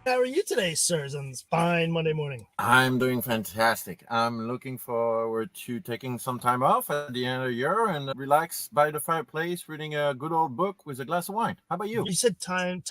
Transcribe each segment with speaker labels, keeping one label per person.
Speaker 1: How are you today, sirs, on this fine Monday morning?
Speaker 2: I'm doing fantastic. I'm looking forward to taking some time off at the end of the year and relax by the fireplace reading a good old book with a glass of wine. How about you?
Speaker 1: You said time.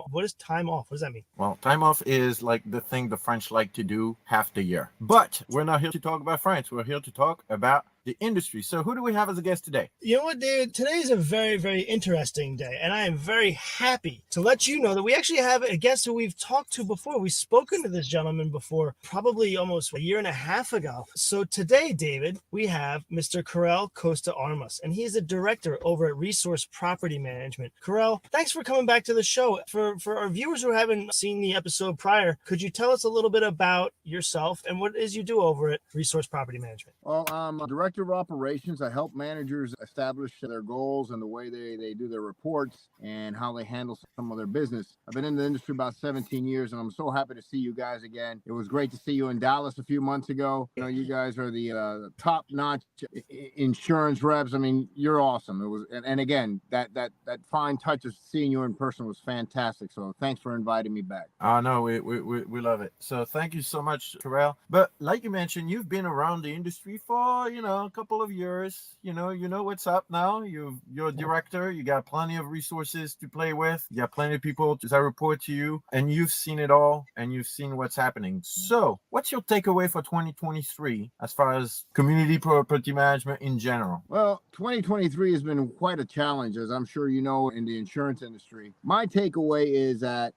Speaker 1: What is time off? What does that mean?
Speaker 2: Well, time off is like the thing the French like to do half the year. But we're not here to talk about France. We're here to talk about the industry. So who do we have as a guest today?
Speaker 1: You know what, David? Today is a very, very interesting day, and I am very happy to let you know that we actually have a guest who we've talked to before. We've spoken to this gentleman before, probably almost a year and a half ago. So today, David, we have Mr. Karel Costa-Armas, and he is a director over at Resource Property Management. Karel, thanks for coming back to the show. For our viewers who haven't seen the episode prior, could you tell us a little bit about yourself and what it is you do over at Resource Property Management?
Speaker 3: Well, I'm a director of operations. I help managers establish their goals and the way they do their reports and how they handle some of their business. I've been in the industry about 17 years, and I'm so happy to see you guys again. It was great to see you in Dallas a few months ago. You know, you guys are the top-notch insurance reps. I mean, you're awesome. It was, and again, that fine touch of seeing you in person was fantastic. So thanks for inviting me back.
Speaker 2: Oh, no, we love it. So thank you so much, Terrell. But like you mentioned, you've been around the industry for, a couple of years. You know what's up now. You're a director. You got plenty of resources to play with. You got plenty of people that report to you, and you've seen it all, and you've seen what's happening. So what's your takeaway for 2023 as far as community property management in general?
Speaker 3: Well, 2023 has been quite a challenge, as I'm sure you know, in the insurance industry. My takeaway is that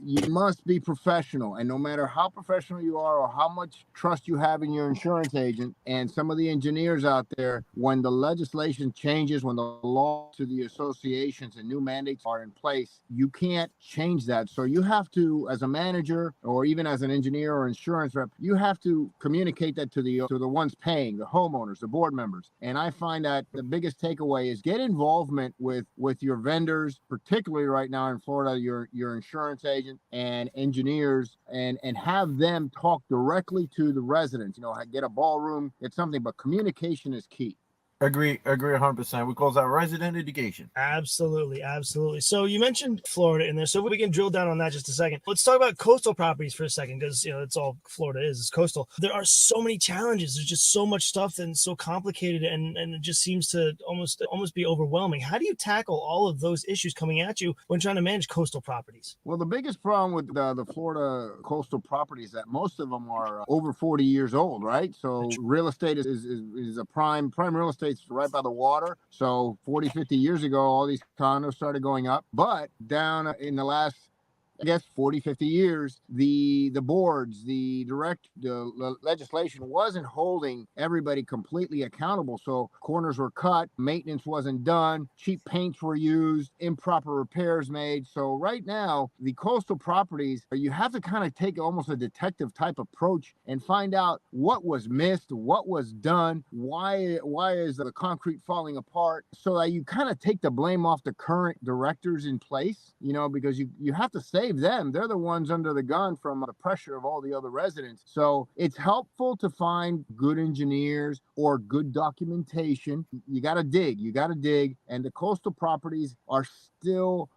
Speaker 3: you must be professional, and no matter how professional you are or how much trust you have in your insurance agent and some of the engineers out there, when the legislation changes, when the law to the associations and new mandates are in place, you can't change that. So you have to, as a manager or even as an engineer or insurance rep, you have to communicate that to the ones paying, the homeowners, the board members. And I find that the biggest takeaway is get involvement with your vendors, particularly right now in Florida, your insurance agent and engineers, and have them talk directly to the residents. Get a ballroom, get something, but communication is key.
Speaker 2: Agree 100%. We call that resident education.
Speaker 1: Absolutely. So you mentioned Florida in there, so we can drill down on that just a second. Let's talk about coastal properties for a second, because it's all Florida is coastal. There are so many challenges. There's just so much stuff and so complicated, and it just seems to almost be overwhelming. How do you tackle all of those issues coming at you when trying to manage coastal properties?
Speaker 3: Well, the biggest problem with the Florida coastal properties is that most of them are over 40 years old, right? So real estate is a prime real estate. It's right by the water. So 40, 50 years ago, all these condos started going up. But down in the last, 40, 50 years, the boards, the legislation wasn't holding everybody completely accountable. So corners were cut, maintenance wasn't done, cheap paints were used, improper repairs made. So right now, the coastal properties, you have to kind of take almost a detective type approach and find out what was missed, what was done, why is the concrete falling apart, so that you kind of take the blame off the current directors in place, because you have to save them. They're the ones under the gun from the pressure of all the other residents. So it's helpful to find good engineers or good documentation. You got to dig. And the coastal properties are still,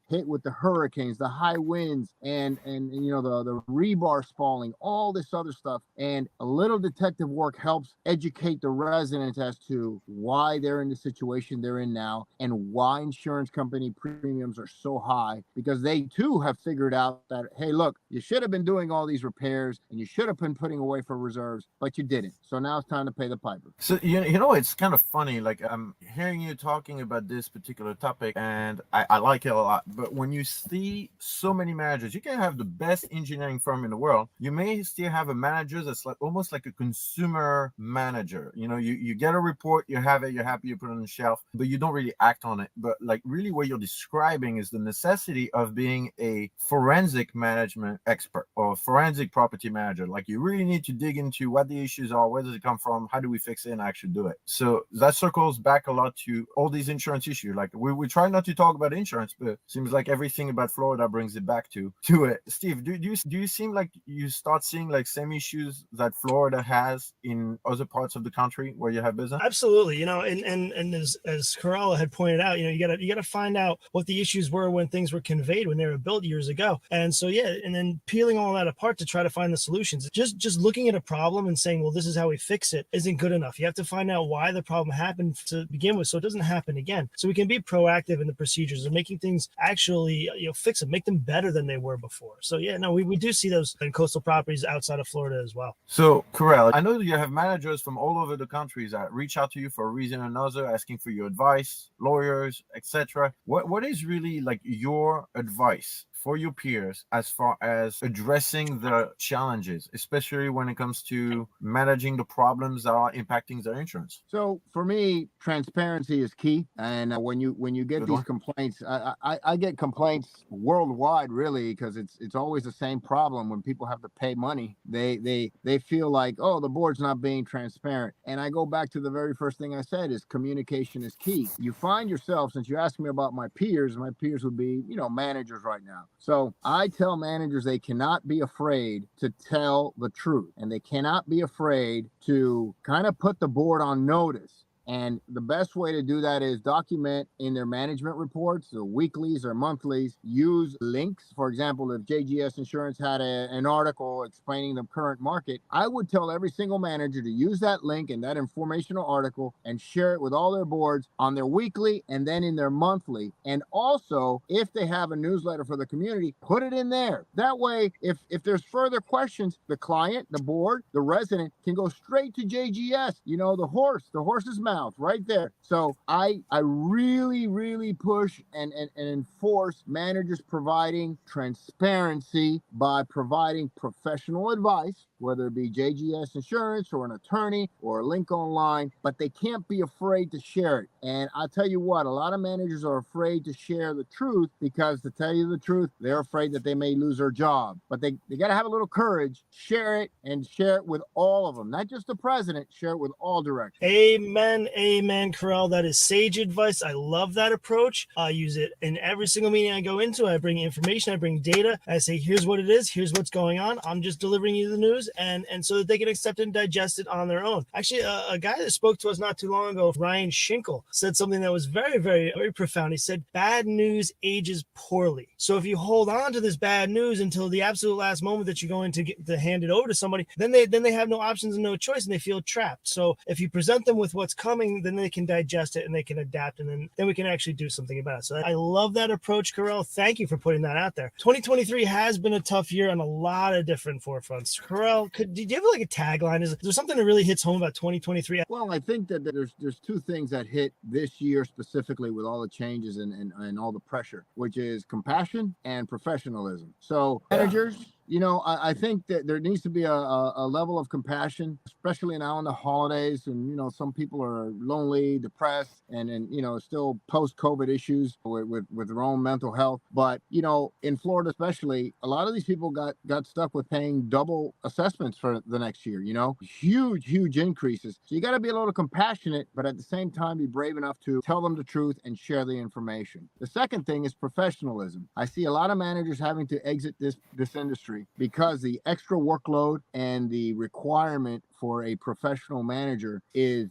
Speaker 3: hit with the hurricanes, the high winds, and the rebar falling, all this other stuff. And a little detective work helps educate the residents as to why they're in the situation they're in now and why insurance company premiums are so high, because they too have figured out that, hey, look, you should have been doing all these repairs and you should have been putting away for reserves, but you didn't. So now it's time to pay the piper.
Speaker 2: So, it's kind of funny. Like, I'm hearing you talking about this particular topic, and I like it a lot. But when you see so many managers, you can have the best engineering firm in the world. You may still have a manager that's like almost like a consumer manager. You get a report, you have it, you're happy, you put it on the shelf, but you don't really act on it. But like really what you're describing is the necessity of being a forensic management expert or forensic property manager. Like you really need to dig into what the issues are, where does it come from, how do we fix it and actually do it. So that circles back a lot to all these insurance issues. Like we try not to talk about insurance, but it seems like everything about Florida brings it back to it. Steve, do you seem like you start seeing like same issues that Florida has in other parts of the country where you have business?
Speaker 1: Absolutely. And as Karel had pointed out, you gotta find out what the issues were when things were conveyed, when they were built. years ago. And so, yeah, and then peeling all that apart to try to find the solutions. Just looking at a problem and saying, well, this is how we fix it isn't good enough. You have to find out why the problem happened to begin with so it doesn't happen again. So we can be proactive in the procedures and making things actually, fix them, make them better than they were before. So yeah, no, we do see those in coastal properties outside of Florida as well.
Speaker 2: So, Karel, I know you have managers from all over the countries that reach out to you for a reason or another, asking for your advice, lawyers, etc. What is really like your advice for your peers as far as addressing the challenges, especially when it comes to managing the problems that are impacting their insurance?
Speaker 3: So for me, transparency is key. And when you get
Speaker 2: Good
Speaker 3: these
Speaker 2: one.
Speaker 3: complaints, I get complaints worldwide, really, because it's always the same problem. When people have to pay money, they feel like, oh, the board's not being transparent. And I go back to the very first thing I said is communication is key. You find yourself, since you asked me about my peers would be, managers right now. So I tell managers they cannot be afraid to tell the truth, and they cannot be afraid to kind of put the board on notice. And the best way to do that is document in their management reports, or weeklies or monthlies, use links. For example, if JGS Insurance had an article explaining the current market, I would tell every single manager to use that link and that informational article and share it with all their boards on their weekly and then in their monthly. And also, if they have a newsletter for the community, put it in there. That way, if there's further questions, the client, the board, the resident can go straight to JGS, the horse's mouth. Right there. So I really push and enforce managers providing transparency by providing professional advice, whether it be JGS Insurance or an attorney or a link online, but they can't be afraid to share it. And I'll tell you what, a lot of managers are afraid to share the truth because, to tell you the truth, they're afraid that they may lose their job. But they got to have a little courage, share it, and share it with all of them, not just the president, share it with all directors.
Speaker 1: Amen, Karel. That is sage advice. I love that approach. I use it in every single meeting I go into. I bring information, I bring data. I say, here's what it is. Here's what's going on. I'm just delivering you the news, and so that they can accept and digest it on their own. Actually, a guy that spoke to us not too long ago, Ryan Schinkel, said something that was very, very, very profound. He said, bad news ages poorly. So if you hold on to this bad news until the absolute last moment that you're going to get to hand it over to somebody, then they have no options and no choice, and they feel trapped. So if you present them with what's coming, then they can digest it and they can adapt, and then we can actually do something about it. So I love that approach, Karel. Thank you for putting that out there. 2023 has been a tough year on a lot of different forefronts. Karel, did you have like a tagline? Is there something that really hits home about 2023?
Speaker 3: Well, I think that there's two things that hit this year specifically with all the changes and all the pressure, which is compassion and professionalism. So managers, I think that there needs to be a level of compassion, especially now in the holidays. And, some people are lonely, depressed, and still post-COVID issues with their own mental health. But, in Florida especially, a lot of these people got stuck with paying double assessments for the next year, huge increases. So you got to be a little compassionate, but at the same time, be brave enough to tell them the truth and share the information. The second thing is professionalism. I see a lot of managers having to exit this industry because the extra workload and the requirement for a professional manager is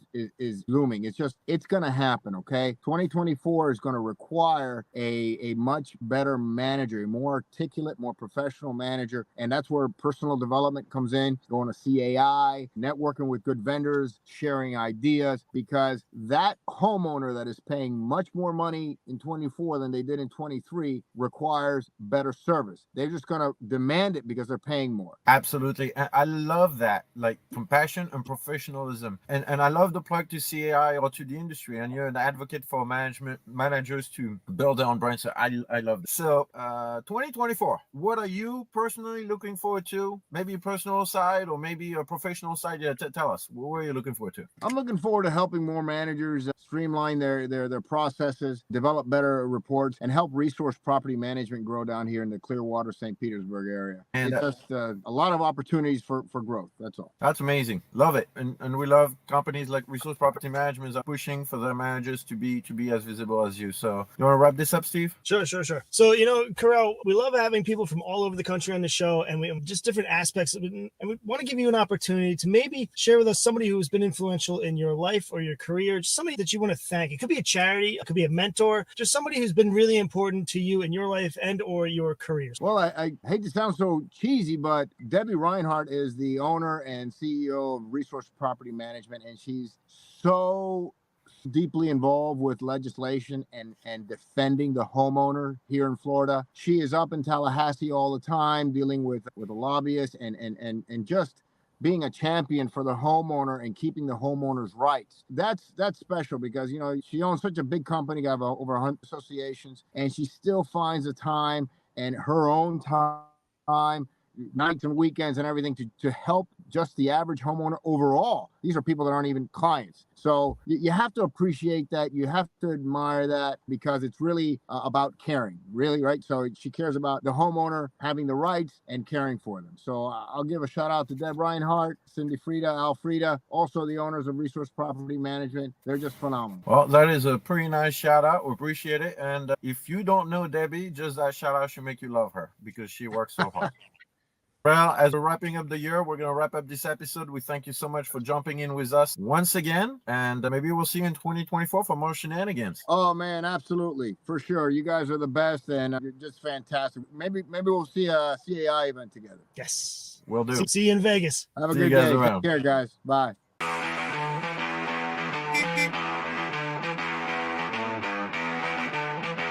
Speaker 3: looming. It's going to happen. Okay. 2024 is going to require a much better manager, a more articulate, more professional manager. And that's where personal development comes in, going to CAI, networking with good vendors, sharing ideas, because that homeowner that is paying much more money in 24 than they did in 23 requires better service. They're just going to demand it because they're paying more.
Speaker 2: Absolutely. I love that, like compassion and professionalism. And I love the plug to CAI or to the industry. And you're an advocate for managers to build their own brand. So I love this. So 2024, what are you personally looking forward to? Maybe a personal side or maybe a professional side? Yeah, tell us. What are you looking forward to?
Speaker 3: I'm looking forward to helping more managers streamline their processes, develop better reports, and help resource property management grow down here in the Clearwater, St. Petersburg area. And it's just a lot of opportunities for growth. That's all.
Speaker 2: That's amazing. amazing. Love it. And we love companies like Resource Property Management are pushing for their managers to be as visible as you. So you want to wrap this up, Steve?
Speaker 1: Sure. So, Karel, we love having people from all over the country on the show, and we have just different aspects of it. And we want to give you an opportunity to maybe share with us somebody who's been influential in your life or your career, just somebody that you want to thank. It could be a charity, it could be a mentor, just somebody who's been really important to you in your life and or your career.
Speaker 3: Well, I hate to sound so cheesy, but Debbie Reinhardt is the owner and CEO of Resource Property Management, and she's so deeply involved with legislation and defending the homeowner here in Florida. She is up in Tallahassee all the time dealing with a lobbyist and just being a champion for the homeowner and keeping the homeowner's rights. That's special because, she owns such a big company, got over 100 associations, and she still finds the time and her own time, nights and weekends and everything to help just the average homeowner overall. These are people that aren't even clients. So you have to appreciate that. You have to admire that because it's really about caring, really, right? So she cares about the homeowner having the rights and caring for them. So I'll give a shout out to Deb Reinhardt, Cindy Frida, Alfreda, also the owners of Resource Property Management. They're just phenomenal.
Speaker 2: Well, that is a pretty nice shout out. We appreciate it. And if you don't know Debbie, just that shout out should make you love her because she works so hard. Well, as we're wrapping up the year, we're going to wrap up this episode. We thank you so much for jumping in with us once again. And maybe we'll see you in 2024 for more shenanigans.
Speaker 3: Oh, man, absolutely. For sure. You guys are the best and you're just fantastic. Maybe we'll see a CAI event together.
Speaker 1: Yes.
Speaker 2: Will do.
Speaker 1: See you in Vegas.
Speaker 3: Have a
Speaker 2: See
Speaker 3: good
Speaker 2: you guys
Speaker 3: day.
Speaker 2: around.
Speaker 3: Take care, guys. Bye.